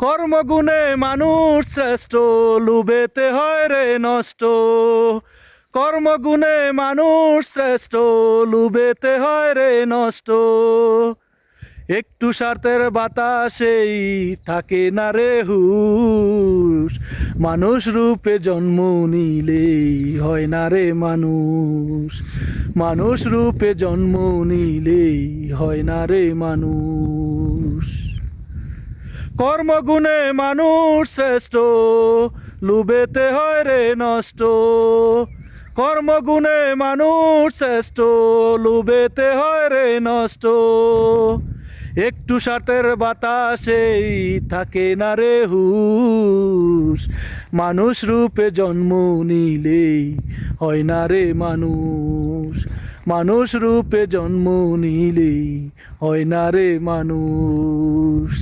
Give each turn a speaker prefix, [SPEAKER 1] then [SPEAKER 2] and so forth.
[SPEAKER 1] কর্মগুণে মানুষ শ্রেষ্ঠ, লুবেতে হয় রে নষ্ট। কর্মগুণে মানুষ শ্রেষ্ঠ, লুবেতে হয় রে নষ্ট। একটু স্বার্থের বাতাসেই থাকে না রে হুঁশ, মানুষ রূপে জন্ম নিলেই হয় না রে মানুষ। মানুষ রূপে জন্ম নিলেই হয় না রে মানুষ। কর্মগুণে মানুষ শ্রেষ্ঠ, লুবেতে হয় রে নষ্ট। কর্মগুণে মানুষ শ্রেষ্ঠ, লুবেতে হয় রে নষ্ট। একটু স্বার্থের বাতাসেই থাকে না রে হুঁশ, মানুষ রূপে জন্ম নিলেই হয় না রে মানুষ। মানুষ রূপে জন্ম নিলেই হয় না রে মানুষ।